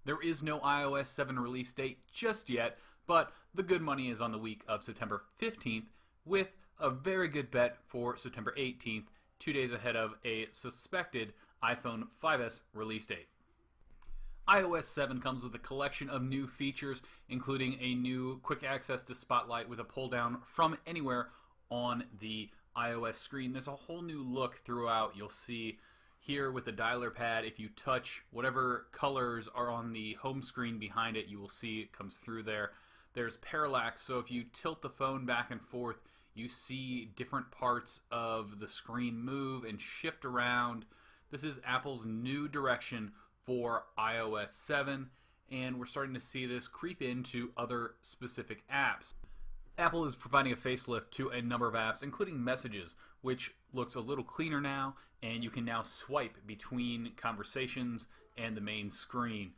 There is no iOS 7 release date just yet, but the good money is on the week of September 15th with a very good bet for September 18th, 2 days ahead of a suspected iPhone 5S release date. iOS 7 comes with a collection of new features, including a new quick access to Spotlight with a pull down from anywhere on the iOS screen. There's a whole new look throughout. You'll see here with the dialer pad, if you touch whatever colors are on the home screen behind it, you will see it comes through there. There's parallax, so if you tilt the phone back and forth, you see different parts of the screen move and shift around. This is Apple's new direction for iOS 7, and we're starting to see this creep into other specific apps. Apple is providing a facelift to a number of apps, including Messages, which looks a little cleaner now, and you can now swipe between conversations and the main screen.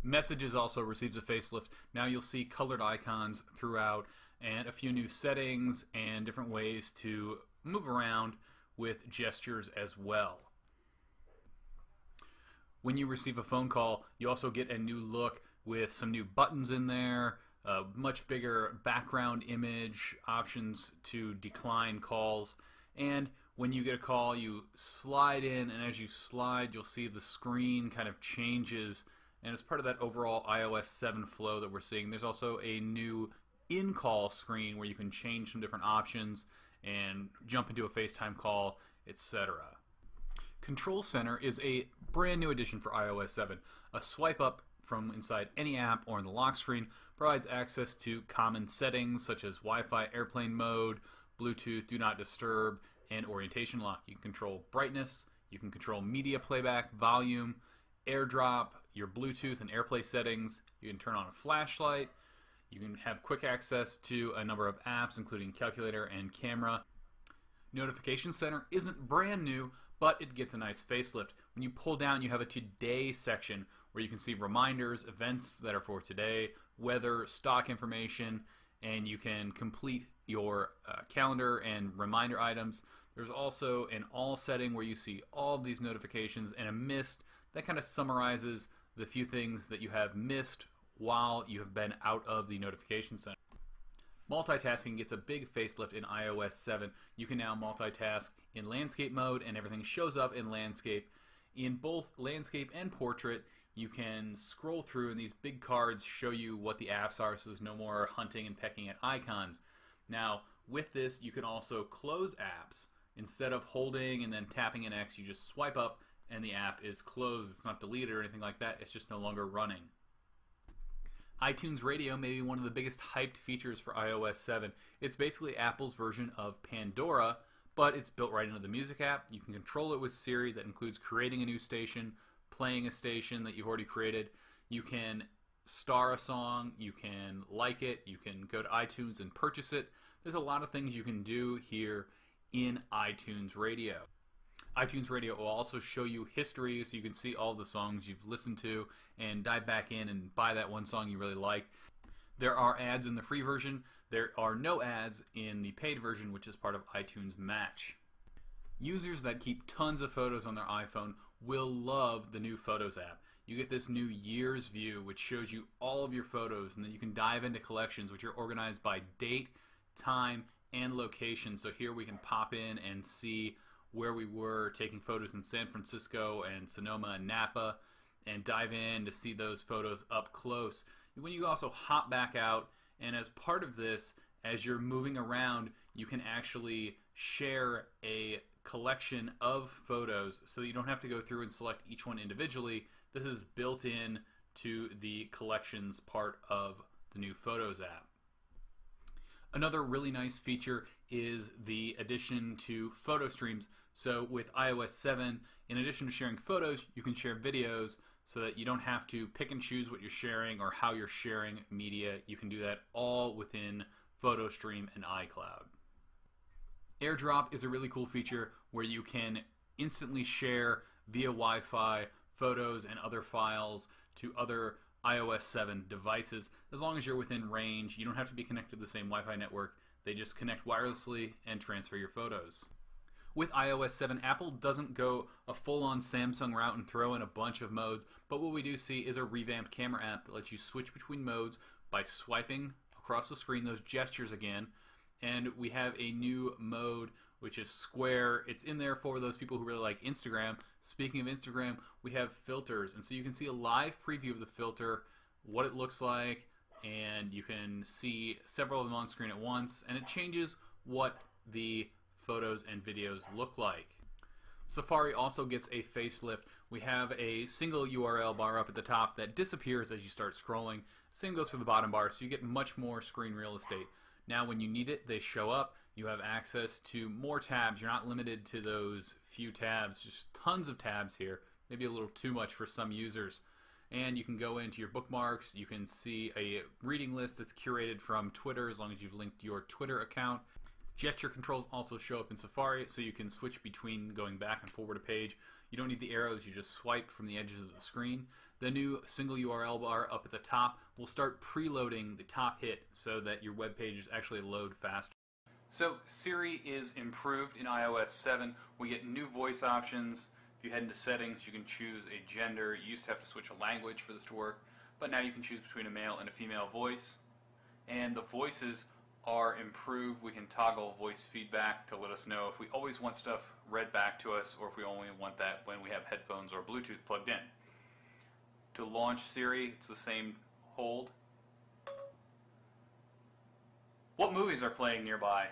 Messages also receives a facelift. Now you'll see colored icons throughout and a few new settings and different ways to move around with gestures as well. When you receive a phone call, you also get a new look with some new buttons in there, a much bigger background image, options to decline calls, and when you get a call, you slide in, and as you slide, you'll see the screen kind of changes, and it's part of that overall iOS 7 flow that we're seeing. There's also a new in-call screen where you can change some different options and jump into a FaceTime call, etc. Control Center is a brand new addition for iOS 7. A swipe up from inside any app or in the lock screen provides access to common settings such as Wi-Fi airplane mode, Bluetooth do not disturb, and orientation lock. You can control brightness, you can control media playback, volume, AirDrop, your Bluetooth and AirPlay settings, you can turn on a flashlight, you can have quick access to a number of apps including calculator and camera. Notification Center isn't brand new, but it gets a nice facelift. When you pull down, you have a Today section where you can see reminders, events that are for today, weather, stock information, and you can complete your calendar and reminder items. There's also an all setting where you see all of these notifications and a missed that kind of summarizes the few things that you have missed while you have been out of the notification center. Multitasking gets a big facelift in iOS 7. You can now multitask in landscape mode and everything shows up in landscape. In both landscape and portrait, you can scroll through and these big cards show you what the apps are, so there's no more hunting and pecking at icons. Now, with this, you can also close apps. Instead of holding and then tapping an X, you just swipe up and the app is closed. It's not deleted or anything like that. It's just no longer running. iTunes Radio may be one of the biggest hyped features for iOS 7. It's basically Apple's version of Pandora, but it's built right into the music app. You can control it with Siri. That includes creating a new station, playing a station that you've already created. You can star a song, you can like it, you can go to iTunes and purchase it. There's a lot of things you can do here in iTunes Radio. iTunes Radio will also show you history, so you can see all the songs you've listened to and dive back in and buy that one song you really like. There are ads in the free version. There are no ads in the paid version, which is part of iTunes Match. Users that keep tons of photos on their iPhone will love the new Photos app. You get this new Years view, which shows you all of your photos, and then you can dive into collections, which are organized by date, time, and location. So here we can pop in and see where we were taking photos in San Francisco and Sonoma and Napa, and dive in to see those photos up close. When you also hop back out, and as part of this, as you're moving around, you can actually share a collection of photos so that you don't have to go through and select each one individually. This is built in to the collections part of the new Photos app. Another really nice feature is the addition to photo streams. So with iOS 7, in addition to sharing photos, you can share videos so that you don't have to pick and choose what you're sharing or how you're sharing media. You can do that all within PhotoStream and iCloud. AirDrop is a really cool feature where you can instantly share via Wi-Fi photos and other files to other iOS 7 devices. As long as you're within range, you don't have to be connected to the same Wi-Fi network. They just connect wirelessly and transfer your photos. With iOS 7, Apple doesn't go a full-on Samsung route and throw in a bunch of modes, but what we do see is a revamped camera app that lets you switch between modes by swiping across the screen, those gestures again, and we have a new mode which is square. It's in there for those people who really like Instagram. Speaking of Instagram, we have filters, and so you can see a live preview of the filter, what it looks like, and you can see several of them on screen at once, and it changes what the photos and videos look like. Safari also gets a facelift. We have a single URL bar up at the top that disappears as you start scrolling. Same goes for the bottom bar, so you get much more screen real estate. Now when you need it, they show up. You have access to more tabs. You're not limited to those few tabs. Just tons of tabs here. Maybe a little too much for some users. And you can go into your bookmarks. You can see a reading list that's curated from Twitter as long as you've linked your Twitter account. Gesture controls also show up in Safari, so you can switch between going back and forward a page. You don't need the arrows, you just swipe from the edges of the screen. The new single URL bar up at the top will start preloading the top hit so that your web pages actually load faster. So Siri is improved in iOS 7. We get new voice options. If you head into settings, you can choose a gender. You used to have to switch a language for this to work, but now you can choose between a male and a female voice. And the voices are improved. We can toggle voice feedback to let us know if we always want stuff read back to us or if we only want that when we have headphones or Bluetooth plugged in. To launch Siri, it's the same hold. What movies are playing nearby?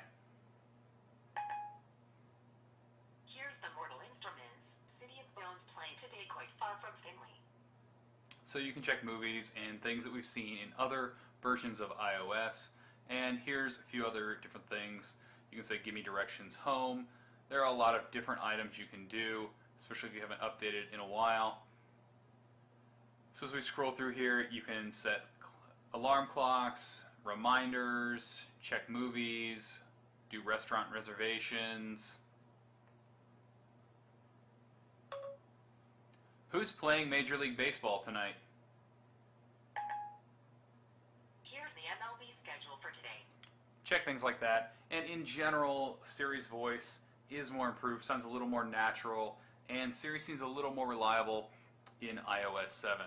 Here's the Mortal Instruments. City of Bones playing today quite far from Finley. So you can check movies and things that we've seen in other versions of iOS. And here's a few other different things. You can say, give me directions home. There are a lot of different items you can do, especially if you haven't updated in a while. So as we scroll through here, you can set alarm clocks, reminders, check movies, do restaurant reservations. Who's playing Major League Baseball tonight? Here's the MLB schedule for today. Check things like that. And in general, Siri's voice is more improved, sounds a little more natural, and Siri seems a little more reliable in iOS 7.